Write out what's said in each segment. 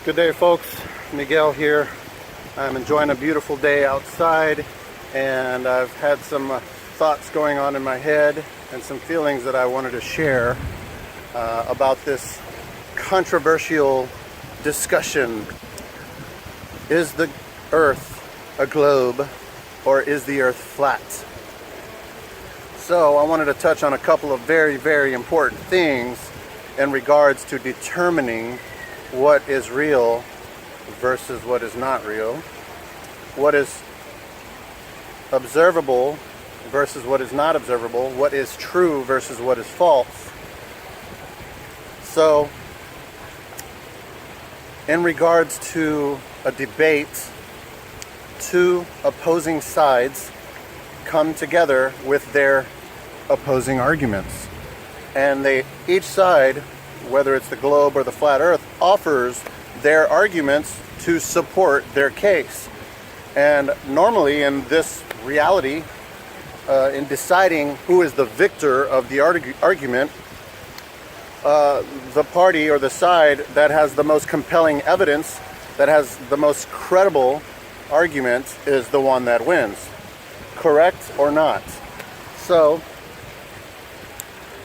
Good day, folks. Miguel here. I'm enjoying a beautiful day outside, and I've had some thoughts going on in my head and some feelings that I wanted to share about this controversial discussion. Is the Earth a globe, or is the Earth flat? So I wanted to touch on a couple of very, very important things in regards to determining what is real versus what is not real, what is observable versus what is not observable, what is true versus what is false. So, in regards to a debate, two opposing sides come together with their opposing arguments, and each side, whether it's the globe or the flat earth, offers their arguments to support their case. And normally in this reality, in deciding who is the victor of the argument, the party or the side that has the most compelling evidence, that has the most credible argument, is the one that wins. Correct or not? So,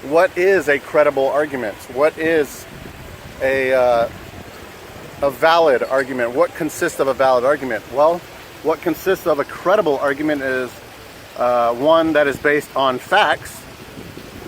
what is a credible argument? What is a valid argument? What consists of a valid argument? Well, what consists of a credible argument is one that is based on facts.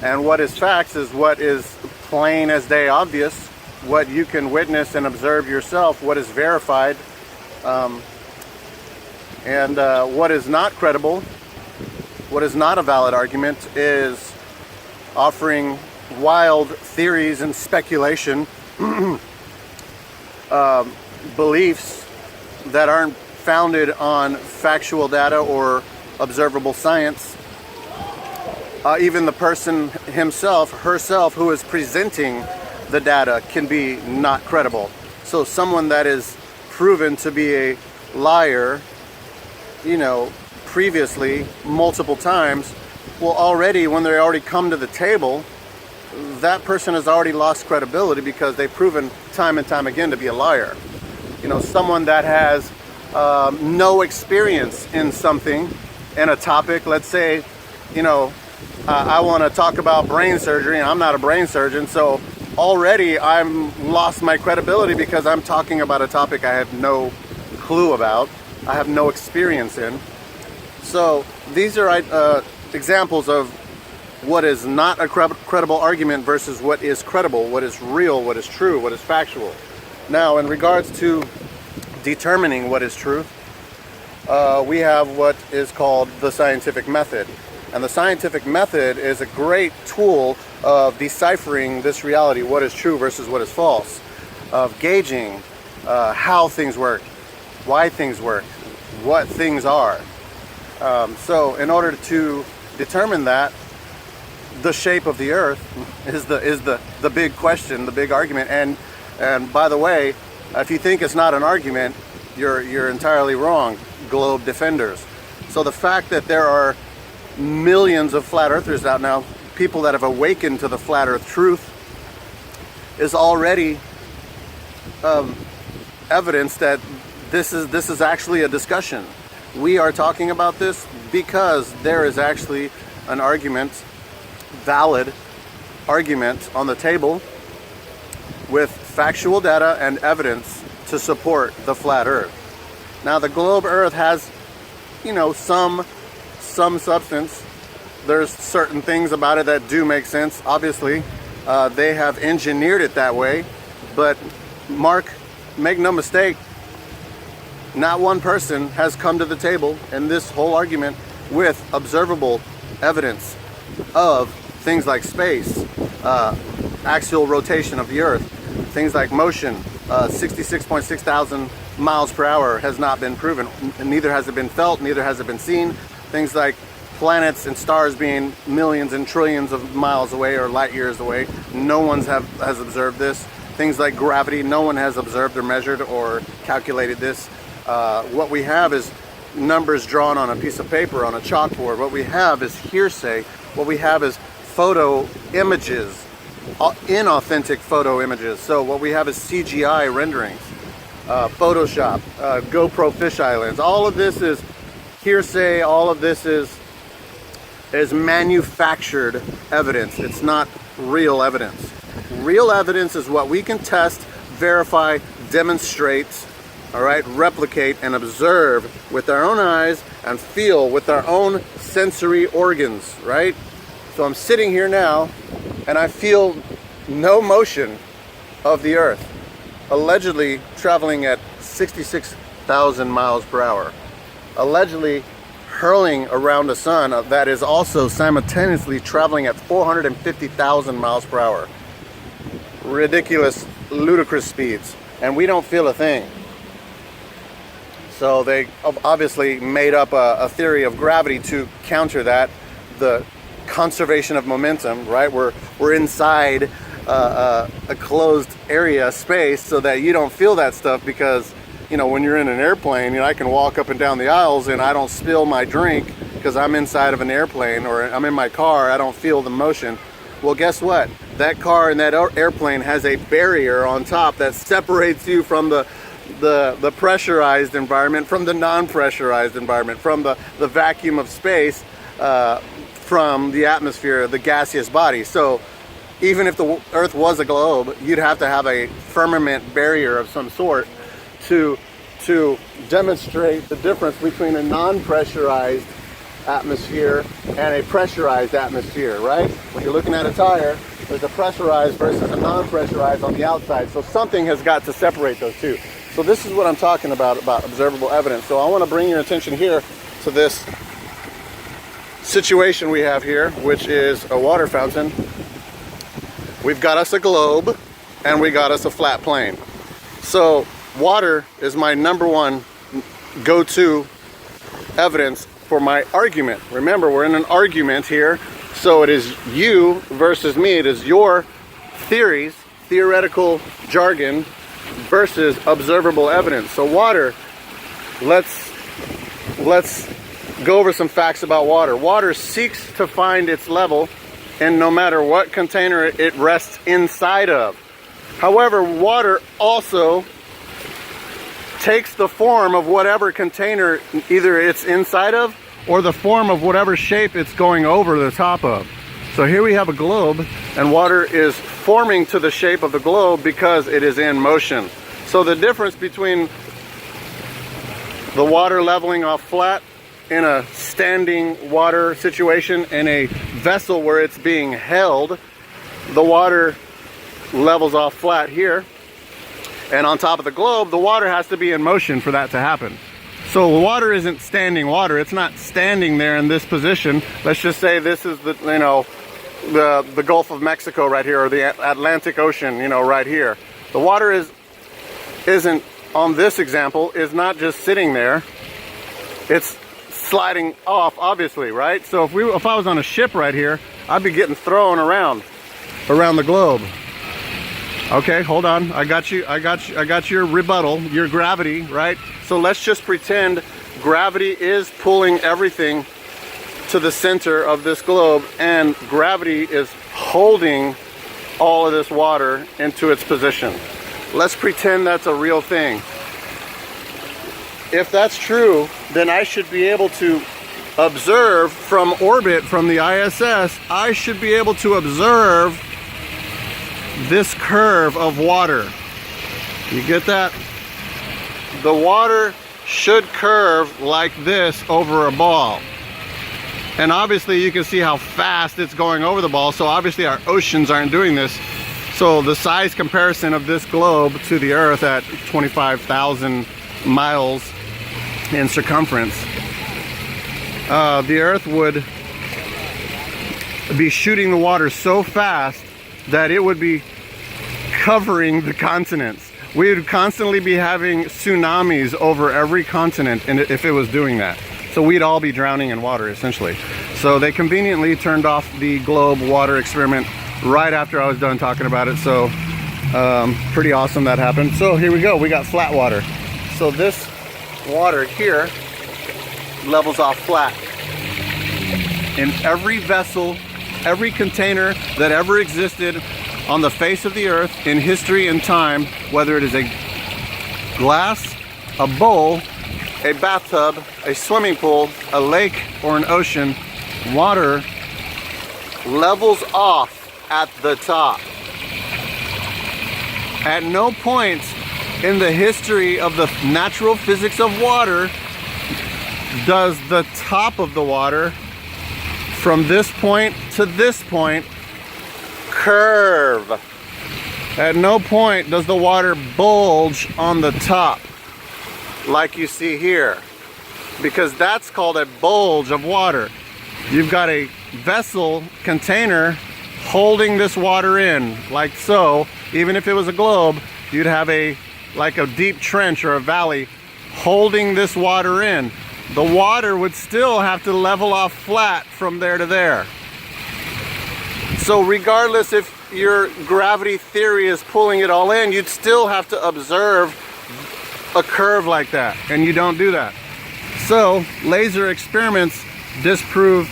And what is facts is what is plain as day obvious, what you can witness and observe yourself, what is verified. And what is not credible, what is not a valid argument, is offering wild theories and speculation, beliefs that aren't founded on factual data or observable science. Even the person himself, herself, who is presenting the data can be not credible. So someone that is proven to be a liar, previously, multiple times, well, already, when they already come to the table, that person has already lost credibility because they've proven time and time again to be a liar. Someone that has no experience in something, in a topic, let's say, I want to talk about brain surgery, and I'm not a brain surgeon, so already I'm lost my credibility because I'm talking about a topic I have no clue about, I have no experience in. So these are examples of what is not a credible argument versus what is credible, what is real, what is true, what is factual. Now, in regards to determining what is truth, we have what is called the scientific method. And the scientific method is a great tool of deciphering this reality, what is true versus what is false, of gauging how things work, why things work, what things are. So in order to determine that, the shape of the earth is the big question, the big argument. And by the way, if you think it's not an argument, you're entirely wrong, globe defenders. So the fact that there are millions of flat earthers out now, people that have awakened to the flat earth truth, is already evidence that this is actually a discussion. We are talking about this because there is actually an argument, valid argument on the table with factual data and evidence to support the flat earth. Now, the globe earth has, some substance. There's certain things about it that do make sense. Obviously, they have engineered it that way, but make no mistake, not one person has come to the table in this whole argument with observable evidence of things like space, axial rotation of the earth, things like motion, 66.6 thousand miles per hour has not been proven. Neither has it been felt, neither has it been seen. Things like planets and stars being millions and trillions of miles away or light years away, no one has observed this. Things like gravity, no one has observed or measured or calculated this. What we have is numbers drawn on a piece of paper, on a chalkboard. What we have is hearsay. What we have is photo images, inauthentic photo images. So what we have is CGI renderings. Photoshop, GoPro fisheye lens. All of this is hearsay. All of this is manufactured evidence. It's not real evidence. Real evidence is what we can test, verify, demonstrate, all right, replicate, and observe with our own eyes and feel with our own sensory organs, right? So I'm sitting here now and I feel no motion of the earth, allegedly traveling at 66,000 miles per hour, allegedly hurling around the sun that is also simultaneously traveling at 450,000 miles per hour. Ridiculous, ludicrous speeds, and we don't feel a thing. So they obviously made up a theory of gravity to counter that, the conservation of momentum, right? We're inside a closed area, space, so that you don't feel that stuff, because you know, when you're in an airplane, you know, I can walk up and down the aisles and I don't spill my drink because I'm inside of an airplane, or I'm in my car, I don't feel the motion. Well, guess what? That car and that airplane has a barrier on top that separates you from the pressurized environment, from the non-pressurized environment, from the vacuum of space, from the atmosphere, the gaseous body. So even if the Earth was a globe, you'd have to have a firmament barrier of some sort to demonstrate the difference between a non-pressurized atmosphere and a pressurized atmosphere, right? When you're looking at a tire, there's a pressurized versus a non-pressurized on the outside. So something has got to separate those two. So this is what I'm talking about observable evidence. So I want to bring your attention here to this situation we have here, which is a water fountain. We've got us a globe and we got us a flat plane. So water is my number one go-to evidence for my argument. Remember, we're in an argument here, so it is you versus me. It is your theories, theoretical jargon, versus observable evidence. So water, let's go over some facts about water. Water seeks to find its level in no matter what container it rests inside of. However, water also takes the form of whatever container either it's inside of or the form of whatever shape it's going over the top of. So here we have a globe, and water is forming to the shape of the globe because it is in motion. So the difference between the water leveling off flat in a standing water situation and a vessel where it's being held, the water levels off flat here. And on top of the globe, the water has to be in motion for that to happen. So the water isn't standing water. It's not standing there in this position. Let's just say this is the, you know, the Gulf of Mexico right here, or the Atlantic Ocean, you know, right here. The water isn't on this example, is not just sitting there. It's sliding off, obviously, right? So if I was on a ship right here, I'd be getting thrown around the globe. Okay, hold on. I got your rebuttal, your gravity, right? So let's just pretend gravity is pulling everything to the center of this globe, and gravity is holding all of this water into its position. Let's pretend that's a real thing. If that's true, then I should be able to observe from orbit, from the ISS, I should be able to observe this curve of water. You get that? The water should curve like this over a ball. And obviously you can see how fast it's going over the ball, so obviously our oceans aren't doing this. So the size comparison of this globe to the Earth at 25,000 miles in circumference, the Earth would be shooting the water so fast that it would be covering the continents. We would constantly be having tsunamis over every continent, and if it was doing that. So we'd all be drowning in water, essentially. So they conveniently turned off the globe water experiment right after I was done talking about it. So pretty awesome that happened. So here we go, we got flat water. So this water here levels off flat. In every vessel, every container that ever existed on the face of the Earth in history and time, whether it is a glass, a bowl, a bathtub, a swimming pool, a lake, or an ocean, water levels off at the top. At no point in the history of the natural physics of water does the top of the water from this point to this point curve. At no point does the water bulge on the top like you see here, because that's called a bulge of water. You've got a vessel container holding this water in like so. Even if it was a globe, you'd have like a deep trench or a valley holding this water in. The water would still have to level off flat from there to there. So regardless if your gravity theory is pulling it all in, you'd still have to observe a curve like that, and you don't do that. So laser experiments disprove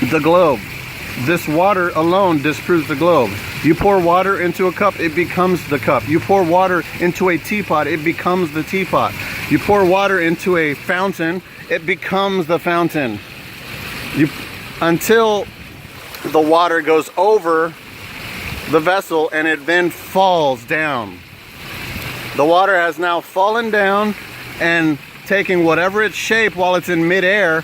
the globe. This water alone disproves the globe. You pour water into a cup, it becomes the cup. You pour water into a teapot, it becomes the teapot. You pour water into a fountain, it becomes the fountain. Until the water goes over the vessel and it then falls down. The water has now fallen down and taking whatever its shape while it's in midair.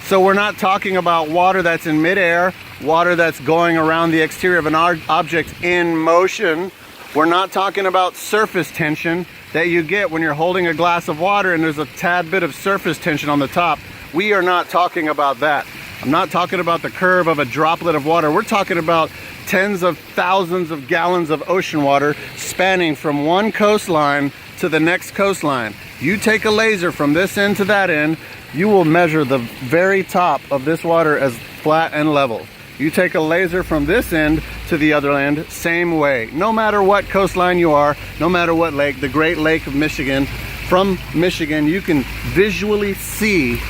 So we're not talking about water that's in midair, water that's going around the exterior of an object in motion. We're not talking about surface tension that you get when you're holding a glass of water and there's a tad bit of surface tension on the top. We are not talking about that. I'm not talking about the curve of a droplet of water. We're talking about tens of thousands of gallons of ocean water spanning from one coastline to the next coastline. You take a laser from this end to that end, you will measure the very top of this water as flat and level. You take a laser from this end to the other end, same way. No matter what coastline you are, no matter what lake, the Great Lake of Michigan, from Michigan, you can visually see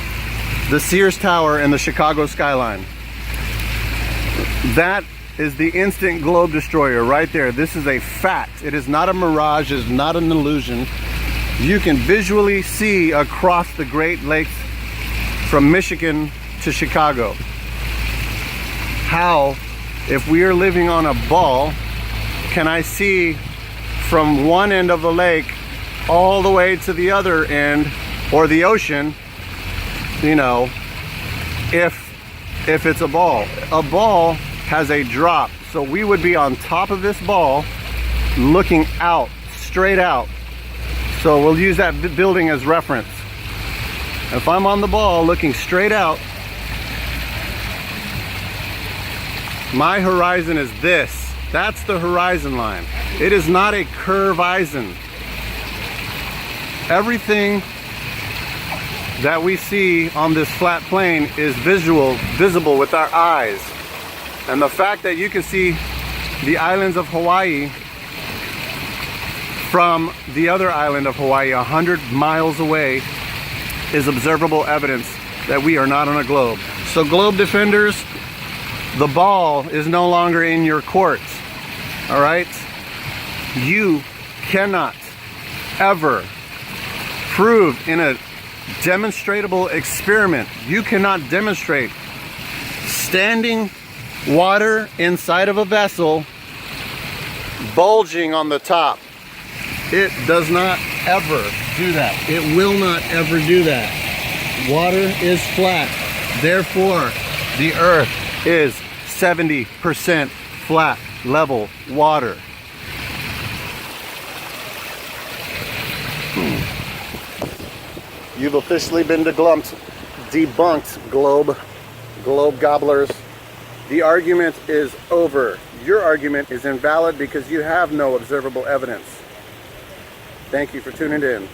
the Sears Tower and the Chicago skyline. That is the instant globe destroyer right there. This is a fact. It is not a mirage, it is not an illusion. You can visually see across the Great Lakes from Michigan to Chicago. How, if we are living on a ball, can I see from one end of the lake all the way to the other end, or the ocean, you know, if it's a ball? A ball has a drop, so we would be on top of this ball looking out, straight out. So we'll use that building as reference. If I'm on the ball looking straight out, my horizon is this. That's the horizon line. It is not a curve-izon. Everything that we see on this flat plane is visible with our eyes. And the fact that you can see the islands of Hawaii from the other island of Hawaii 100 miles away is observable evidence that we are not on a globe. So globe defenders, the ball is no longer in your court. All right? You cannot ever prove in a demonstratable experiment, you cannot demonstrate standing water inside of a vessel bulging on the top. It does not ever do that. It will not ever do that. Water is flat. Therefore, the earth is 70% flat, level water. You've officially been debunked, globe gobblers. The argument is over. Your argument is invalid because you have no observable evidence. Thank you for tuning in.